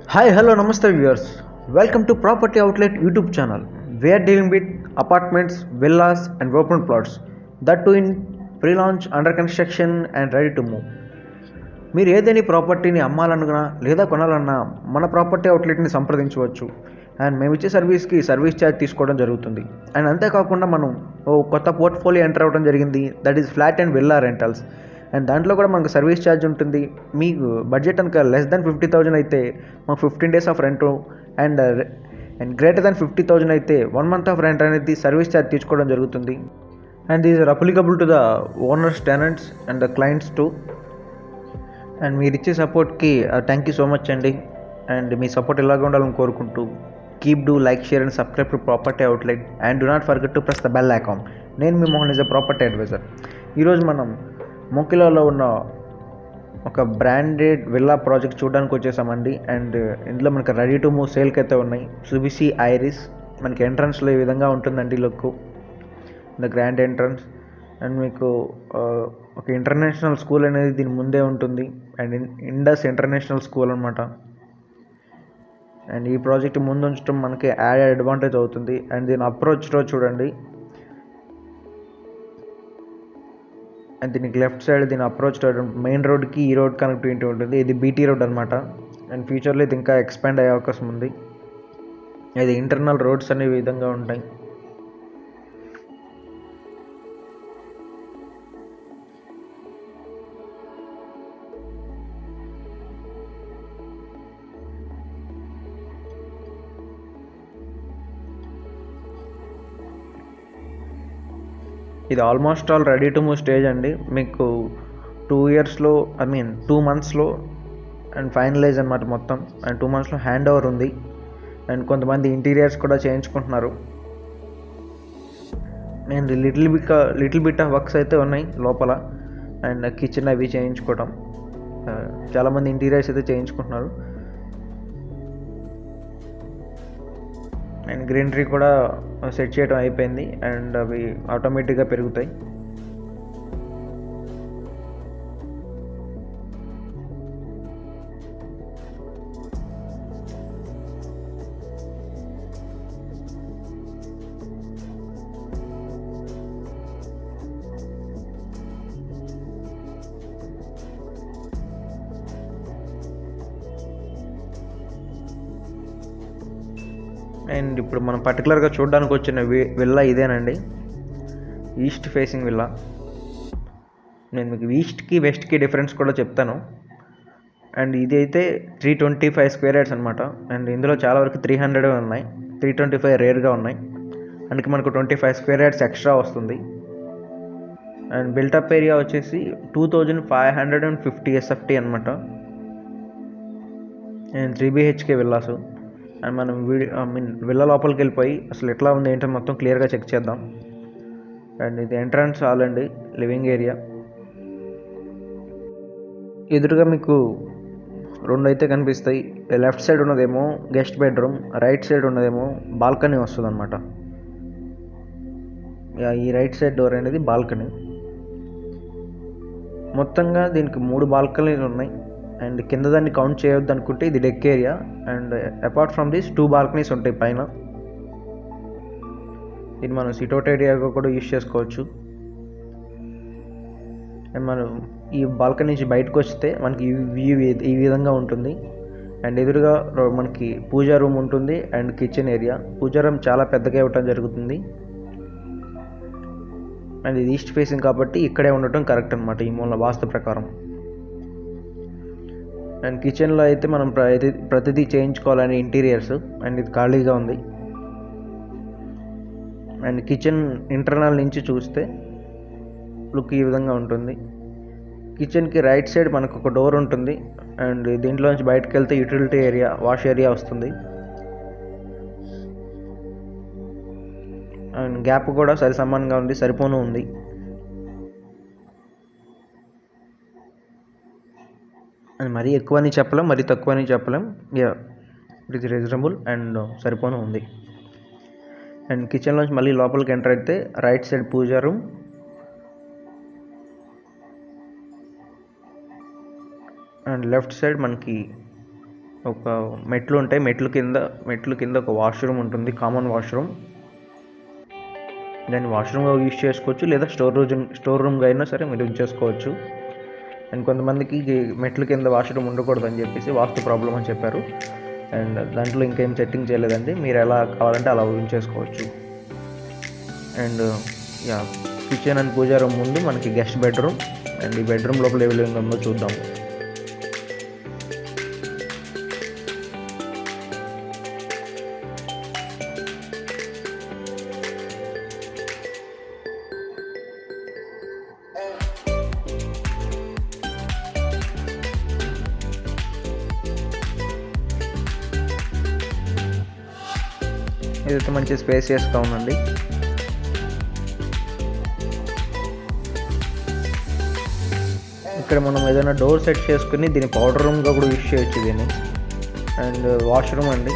Hi, hello, namaste viewers. Welcome to Property Outlet YouTube channel. We are dealing with apartments, villas, and open plots. That too in pre-launch, under construction, and ready to move. మీరు ఏదైనా ప్రాపర్టీని అమ్మాలనుకున్నా లేదా కొనాలన్నా మన property అవుట్లెట్ని సంప్రదించవచ్చు. And మేము ఇచ్చే సర్వీస్కి సర్వీస్ ఛార్జ్ తీసుకోవడం జరుగుతుంది. అండ్ అంతేకాకుండా మనం కొత్త పోర్ట్ఫోలియో ఎంటర్ అవ్వడం జరిగింది, that is flat and villa rentals. And దాంట్లో కూడా మనకు సర్వీస్ ఛార్జ్ ఉంటుంది. మీకు బడ్జెట్ కనుక లెస్ దాన్ 50,000 అయితే మాకు 15 days of rent, and and greater than 50,000 అయితే 1 month ఆఫ్ రెంట్ అనేది సర్వీస్ ఛార్జ్ తీసుకోవడం జరుగుతుంది. And these are applicable to the owners, tenants and the clients too. And మీరు ఇచ్చే సపోర్ట్కి థ్యాంక్ యూ సో మచ్ అండి. అండ్ మీ సపోర్ట్ ఇలాగే ఉండాలని కోరుకుంటూ keep do like, share and subscribe to property outlet and do not forget to press the bell icon. నేను మీ Mohan is a property advisor. ఈరోజు మనం మొకిలాలో ఉన్న ఒక బ్రాండెడ్ విల్లా ప్రాజెక్ట్ చూడడానికి వచ్చేసామండి. అండ్ ఇందులో మనకి రెడీ టు మూవ్ సేల్కి అయితే ఉన్నాయి. సుబిసి ఐరిస్ మనకి ఎంట్రన్స్లో ఈ విధంగా ఉంటుందండి look, the grand entrance. And మీకు ఒక ఇంటర్నేషనల్ స్కూల్ అనేది దీని ముందే ఉంటుంది, అండ్ ఇండస్ ఇంటర్నేషనల్ స్కూల్ అనమాట. అండ్ ఈ ప్రాజెక్ట్ ముందు ఉంచడం మనకి యాడ్ అడ్వాంటేజ్ అవుతుంది. అండ్ దీని అప్రోచ్ రోడ్ చూడండి, అండ్ దీనికి లెఫ్ట్ సైడ్ దీని అప్రోచ్ రోడ్ మెయిన్ రోడ్కి ఈ రోడ్ కనెక్టివిటీ ఉంటుంది. ఇది బీటీ రోడ్ అనమాట. అండ్ ఫ్యూచర్లో ఇది ఇంకా ఎక్స్పాండ్ అయ్యే అవకాశం ఉంది. ఇది ఇంటర్నల్ రోడ్స్ అనే విధంగా ఉంటాయి. ఇది almost all ready to move stage అండి. మీకు 2 monthsలో అండ్ ఫైనలైజ్ అనమాట మొత్తం. అండ్ 2 monthsలో హ్యాండ్ ఓవర్ ఉంది. అండ్ కొంతమంది ఇంటీరియర్స్ కూడా చేయించుకుంటున్నారు. And little bit of works అయితే ఉన్నాయి లోపల. అండ్ కిచెన్ అవి చేయించుకోవడం, చాలామంది ఇంటీరియర్స్ అయితే చేయించుకుంటున్నారు. అండ్ గ్రీనరీ కూడా సెట్ చేయడం అయిపోయింది, అండ్ అవి ఆటోమేటిక్గా పెరుగుతాయి. అండ్ ఇప్పుడు మనం పర్టికులర్గా చూడడానికి వచ్చిన విల్లా ఇదేనండి, ఈస్ట్ ఫేసింగ్ విల్లా. నేను మీకు ఈస్ట్కి వెస్ట్కి డిఫరెన్స్ కూడా చెప్తాను. అండ్ ఇది అయితే 325 square yards అనమాట. అండ్ ఇందులో చాలా వరకు 300 ఉన్నాయి, 325 రేర్గా ఉన్నాయి. అందుకే మనకు 25 square yards ఎక్స్ట్రా వస్తుంది. అండ్ బిల్టప్ ఏరియా వచ్చేసి 2550 SFT అనమాట. And 3 BHK villas. అండ్ మనం విల్ల లోపలికి వెళ్ళిపోయి అసలు ఎట్లా ఉంది ఏంటో మొత్తం క్లియర్గా చెక్ చేద్దాం. అండ్ ఇది ఎంట్రన్స్ హాల్ అండి, లివింగ్ ఏరియా. ఎదురుగా మీకు 2 అయితే కనిపిస్తాయి. లెఫ్ట్ సైడ్ ఉన్నదేమో గెస్ట్ బెడ్రూమ్, రైట్ సైడ్ ఉన్నదేమో బాల్కనీ వస్తుంది అనమాట. ఈ రైట్ సైడ్ డోర్ అనేది బాల్కనీ. మొత్తంగా దీనికి 3 బాల్కనీలు ఉన్నాయి. అండ్ కింద దాన్ని కౌంట్ చేయొద్దు అనుకుంటే ఇది deck area. And apart from this 2 balconies ఉంటాయి పైన. ఇది మనం సిట్అవుట్ ఏరియాగా కూడా యూజ్ చేసుకోవచ్చు. అండ్ మనం ఈ బాల్కనీ నుంచి బయటకు వస్తే మనకి వ్యూ ఈ విధంగా ఉంటుంది. అండ్ ఎదురుగా మనకి పూజా రూమ్ ఉంటుంది and kitchen area. Puja room చాలా పెద్దగా ఇవ్వటం జరుగుతుంది. అండ్ ఇది ఈస్ట్ ఫేసింగ్ కాబట్టి ఇక్కడే ఉండటం కరెక్ట్ అనమాట ఈ మూల వాస్తు ప్రకారం. అండ్ కిచెన్లో అయితే మనం ప్రతిదీ చేయించుకోవాలని ఇంటీరియర్స్. అండ్ ఇది ఖాళీగా ఉంది. అండ్ కిచెన్ ఇంటర్నల్ నుంచి చూస్తే లుక్ ఈ విధంగా ఉంటుంది. కిచెన్కి రైట్ సైడ్ మనకు ఒక డోర్ ఉంటుంది. అండ్ దీంట్లో నుంచి బయటకు వెళ్తే యూటిలిటీ ఏరియా, వాష్ ఏరియా వస్తుంది. అండ్ గ్యాప్ కూడా సరిసమానంగా ఉంది, సరిపోను ఉంది. అండ్ మరీ ఎక్కువని చెప్పలేం, మరీ తక్కువని చెప్పలేం. ఇట్ ఈస్ రీజనబుల్ అండ్ సరిపోను ఉంది. అండ్ కిచెన్లోంచి మళ్ళీ లోపలికి ఎంటర్ అయితే right side puja room, and left side మనకి ఒక మెట్లు ఉంటాయి, మెట్లు కింద ఒక వాష్రూమ్ ఉంటుంది, కామన్ వాష్రూమ్. దాన్ని వాష్రూమ్గా యూజ్ చేసుకోవచ్చు, లేదా స్టోర్ రూమ్గా అయినా సరే మీరు యూజ్ చేసుకోవచ్చు. అండ్ కొంతమందికి మెట్ల కింద వాష్రూమ్ ఉండకూడదని చెప్పేసి వాస్తు ప్రాబ్లం అని చెప్పారు. అండ్ దాంట్లో ఇంకేం సెట్టింగ్ చేయలేదండి, మీరు ఎలా కావాలంటే అలా యూజ్ చేసుకోవచ్చు. And kitchen and puja room ముందు మనకి గెస్ట్ బెడ్రూమ్. అండ్ ఈ బెడ్రూమ్ లోపల ఏ విధంగా ఉందో చూద్దాం. ఇదైతే మంచి స్పేసియస్గా ఉందండి. ఇక్కడ మనం ఏదైనా డోర్ సెట్ చేసుకుని దీన్ని పౌడర్ రూమ్గా కూడా యూజ్ చేయొచ్చు దీన్ని. అండ్ వాష్రూమ్ అండి,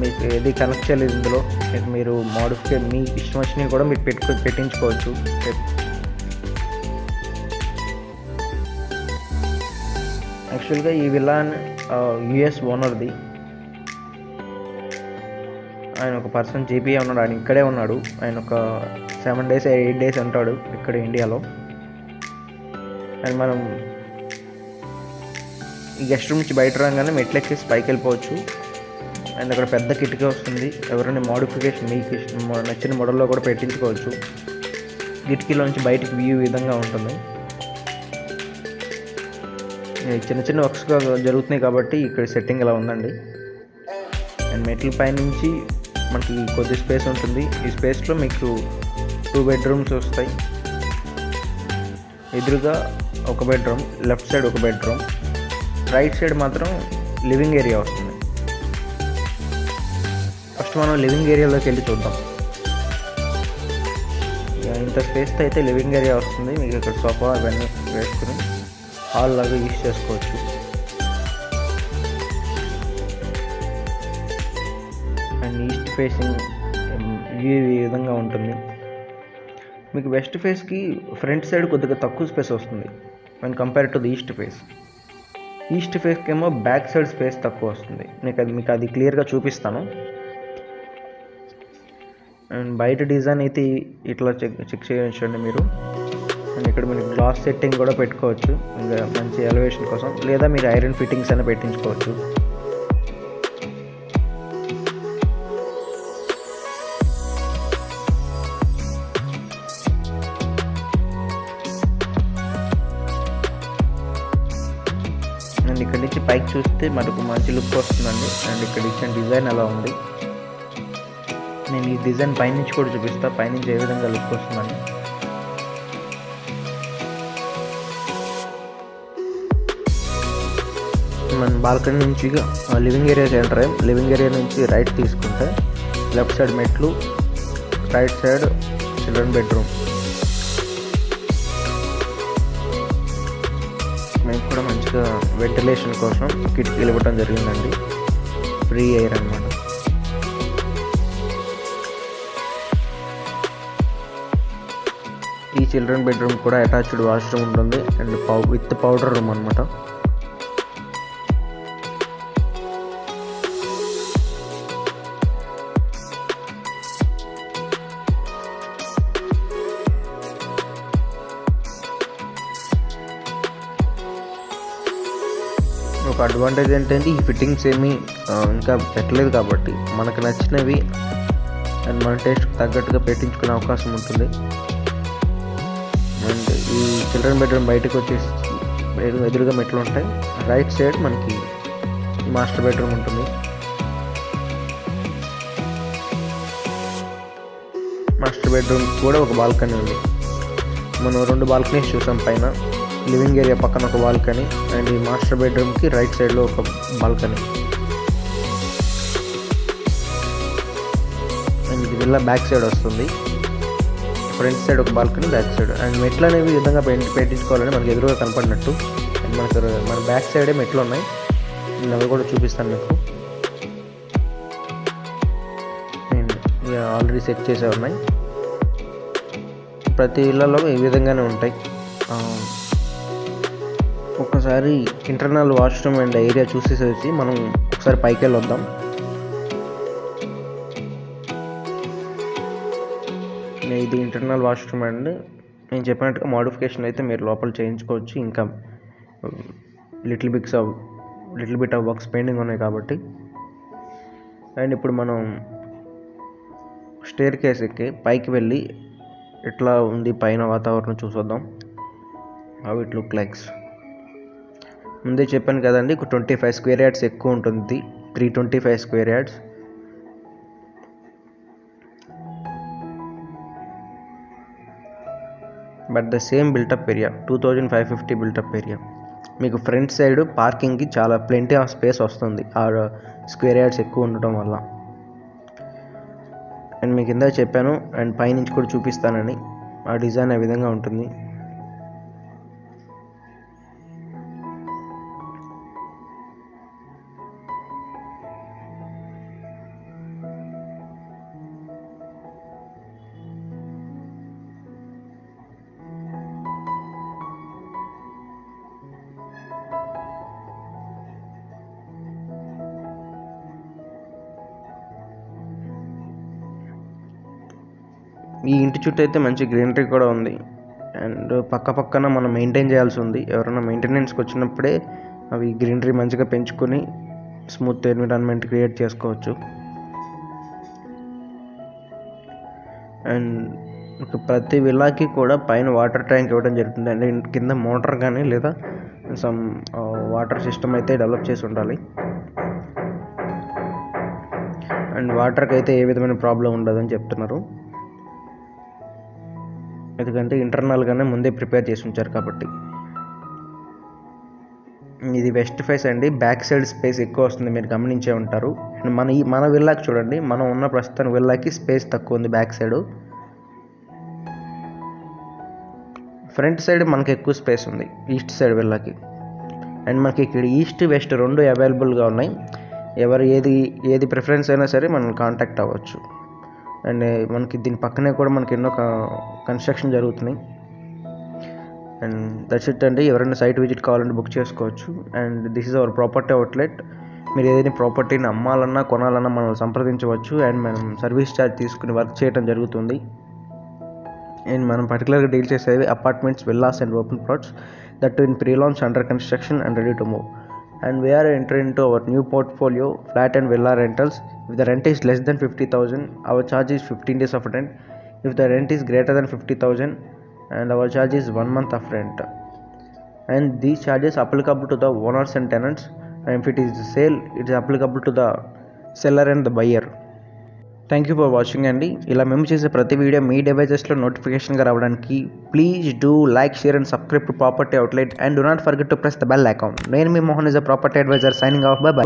మీకు ఏది కనెక్ట్ చేయలేదు ఇందులో, మీరు మీ ఇష్టం వచ్చినవి కూడా మీరు పెట్టించుకోవచ్చు. యాక్చువల్గా ఈ విల్లా యుఎస్ ఓనర్ది. ఆయన ఒక పర్సన్ జీపీఏ ఉన్నాడు, ఆయన ఇక్కడే ఉన్నాడు. ఆయన ఒక 7 days 8 days ఉంటాడు ఇక్కడ ఇండియాలో. అండ్ మనం ఈ గెస్ట్ రూమ్ నుంచి బయట రాగానే మెట్లెక్కేసి పైకి వెళ్ళిపోవచ్చు. అండ్ అక్కడ పెద్ద కిటికీ వస్తుంది, ఎవరైనా మోడిఫికేషన్ మీకు నచ్చిన మోడల్లో కూడా పెట్టించుకోవచ్చు. కిటికీలో నుంచి బయటికి వ్యూ విధంగా ఉంటుంది. చిన్న చిన్న వర్క్స్గా జరుగుతున్నాయి కాబట్టి ఇక్కడ సెట్టింగ్ ఇలా ఉందండి. అండ్ మెట్ల పైనుంచి మనకి కొద్ది స్పేస్ ఉంటుంది. ఈ స్పేస్లో మీకు 2 bedrooms వస్తాయి. ఎదురుగా ఒక బెడ్రూమ్, లెఫ్ట్ సైడ్ ఒక బెడ్రూమ్, రైట్ సైడ్ మాత్రం లివింగ్ ఏరియా వస్తుంది. ఫస్ట్ మనం లివింగ్ ఏరియాలోకి వెళ్ళి చూద్దాం. ఇంత స్పేస్తో అయితే లివింగ్ ఏరియా వస్తుంది. మీకు ఇక్కడ సోఫా అవన్నీ వేసుకుని హాల్ లాగా యూజ్ చేసుకోవచ్చు. అండ్ ఈస్ట్ ఫేసింగ్ వ్యూ ఈ విధంగా ఉంటుంది. మీకు వెస్ట్ ఫేస్కి ఫ్రంట్ సైడ్ కొద్దిగా తక్కువ స్పేస్ వస్తుంది when compare to the east face. East ఫేస్కి ఏమో బ్యాక్ సైడ్ స్పేస్ తక్కువ వస్తుంది. మీకు అది క్లియర్గా చూపిస్తాను. అండ్ బయట డిజైన్ అయితే ఇట్లా చెక్ చేయొచ్చండి మీరు. అండ్ ఇక్కడ మీరు గ్లాస్ సెట్టింగ్ కూడా పెట్టుకోవచ్చు ఇంకా మంచి ఎలివేషన్ కోసం, లేదా మీరు ఐరన్ ఫిట్టింగ్స్ అయినా పెట్టించుకోవచ్చు. అండ్ ఇక్కడ నుంచి పైకి చూస్తే మనకు మంచి లుక్ వస్తుందండి. అండ్ ఇక్కడ ఇచ్చిన డిజైన్ ఎలా ఉంది, నేను ఈ డిజైన్ పైనుంచి కూడా చూపిస్తాను, పైనుంచి ఏ విధంగా లుక్ వస్తుందండి. మన బాల్కనీ నుంచి లివింగ్ ఏరియా ఎంటర్ అయ్యాం. లివింగ్ ఏరియా నుంచి రైట్ తీసుకుంటే లెఫ్ట్ సైడ్ మెట్లు, రైట్ సైడ్ చిల్డ్రన్ బెడ్రూమ్. మేము కూడా మంచిగా వెంటిలేషన్ కోసం కిటికీలు ఇవ్వడం జరిగిందండి, ఫ్రీ ఎయిర్ అన్నమాట. ఈ చిల్డ్రన్ బెడ్రూమ్ కూడా అటాచ్డ్ వాష్రూమ్ ఉంటుంది అండ్ విత్ పౌడర్ రూమ్ అనమాట. ఒక అడ్వాంటేజ్ ఏంటంటే ఈ ఫిట్టింగ్స్ ఏమీ ఇంకా పెట్టలేదు కాబట్టి మనకు నచ్చినవి అండ్ మన టేస్ట్కి తగ్గట్టుగా పెట్టించుకునే అవకాశం ఉంటుంది. అండ్ ఈ చిల్డ్రన్ బెడ్రూమ్ బయటకు వచ్చేసి ఎదురుగా మెట్లు ఉంటాయి. రైట్ సైడ్ మనకి మాస్టర్ బెడ్రూమ్ ఉంటుంది. మాస్టర్ బెడ్రూమ్ కూడా ఒక బాల్కనీ ఉంది. మనం 2 బాల్కనీస్ చూసాం పైన. లివింగ్ ఏరియా పక్కన ఒక బాల్కనీ అండ్ ఈ మాస్టర్ బెడ్రూమ్కి రైట్ సైడ్లో ఒక బాల్కనీ. అండ్ ఇది విల్లా బ్యాక్ సైడ్ వస్తుంది. ఫ్రంట్ సైడ్ ఒక బాల్కనీ, బ్యాక్ సైడ్. అండ్ మెట్లు అనేవి ఈ విధంగా పెట్టించుకోవాలని మనకి ఎదురుగా కనపడినట్టు. అండ్ మన బ్యాక్ సైడే మెట్లు ఉన్నాయి, నేను అవి కూడా చూపిస్తాను మీకు. నేను ఆల్రెడీ సెట్ చేసే ఉన్నాయి. ప్రతి ఇళ్లలో ఈ విధంగానే ఉంటాయి. ఒకసారి ఇంటర్నల్ వాష్రూమ్ అండ్ ఏరియా చూసేసి మనం ఒకసారి పైకి వెళ్ళి వద్దాం. ఇది ఇంటర్నల్ వాష్రూమ్ అండి. నేను చెప్పినట్టుగా మోడిఫికేషన్ అయితే మీరు లోపల చేయించుకోవచ్చు. ఇంకా little bit of works pending ఉన్నాయి కాబట్టి. అండ్ ఇప్పుడు మనం స్టేర్ కేస్ ఎక్కి పైకి వెళ్ళి ఎట్లా ఉంది పైన వాతావరణం చూసొద్దాం. How it look likes. ముందే చెప్పాను కదండి, 25 స్క్వేర్ యార్డ్స్ ఎక్కువ ఉంటుంది, 325 square yards. But the same built up area 2550 built up area. మీకు ఫ్రంట్ సైడ్ పార్కింగ్కి చాలా ప్లెంటీ ఆఫ్ స్పేస్ వస్తుంది ఆ స్క్వేర్ యార్డ్స్ ఎక్కువ ఉండటం వల్ల. అండ్ మీకు ఇందాక చెప్పాను అండ్ పైనుంచి కూడా చూపిస్తానని, ఆ డిజైన్ ఆ విధంగా ఉంటుంది. ఈ ఇంటి చుట్టూ అయితే మంచి గ్రీనరీ కూడా ఉంది. అండ్ పక్కన మనం మెయింటైన్ చేయాల్సి ఉంది. ఎవరైనా మెయింటెనెన్స్కి వచ్చినప్పుడే అవి గ్రీనరీ మంచిగా పెంచుకొని స్మూత్ ఎన్విరాన్మెంట్ క్రియేట్ చేసుకోవచ్చు. అండ్ ప్రతి విల్లాకి కూడా పైన వాటర్ ట్యాంక్ ఇవ్వడం జరుగుతుంది. అంటే కింద మోటార్ కానీ లేదా సమ్ వాటర్ సిస్టమ్ అయితే డెవలప్ చేసి ఉండాలి. అండ్ వాటర్కి అయితే ఏ విధమైన ప్రాబ్లం ఉండదని చెప్తున్నారు, ఎందుకంటే ఇంటర్నల్గానే ముందే ప్రిపేర్ చేసి ఉంచారు కాబట్టి. ఇది వెస్ట్ ఫేస్ అండి. బ్యాక్ సైడ్ స్పేస్ ఎక్కువ వస్తుంది, మీరు గమనించే ఉంటారు. అండ్ మన విల్లాకి చూడండి, మనం ఉన్న ప్రస్తుతం విల్లాకి స్పేస్ తక్కువ ఉంది బ్యాక్ సైడ్. ఫ్రంట్ సైడ్ మనకి ఎక్కువ స్పేస్ ఉంది ఈస్ట్ సైడ్ విల్లాకి. అండ్ మనకి ఇక్కడ ఈస్ట్ వెస్ట్ రెండు అవైలబుల్గా ఉన్నాయి. ఎవరు ఏది ప్రిఫరెన్స్ అయినా సరే మనం కాంటాక్ట్ అవ్వచ్చు. అండ్ మనకి దీని పక్కనే కూడా మనకి ఎన్నో కన్స్ట్రక్షన్ జరుగుతున్నాయి. అండ్ దట్స్ ఇట్ అండి. ఎవరైనా సైట్ విజిట్ కావాలంటే బుక్ చేసుకోవచ్చు. And this is our property outlet. మీరు ఏదైనా ప్రాపర్టీని అమ్మాలన్నా కొనాలన్నా మనల్ని సంప్రదించవచ్చు. అండ్ మనం సర్వీస్ ఛార్జ్ తీసుకుని వర్క్ చేయడం జరుగుతుంది. అండ్ మనం పర్టికులర్గా డీల్ చేసేవి apartments, villas and open plots, that in pre-launch, under construction and ready to move. And we are entering into our new portfolio, flat and villa rentals. If the rent is less than 50,000, our charge is 15 days of rent. If the rent is greater than 50,000, and our charge is 1 month of rent. And these charges applicable to the owners and tenants. And if it is sale, it is applicable to the seller and the buyer. Thank you for watching అండి. ఇలా మేము చేసే ప్రతి video మీ డివైజెస్లో నోటిఫికేషన్గా రావడానికి please do like, share and subscribe to property outlet. And do not forget to press the bell icon. నేను మీ Mohan is a property adviser signing off. Bye by.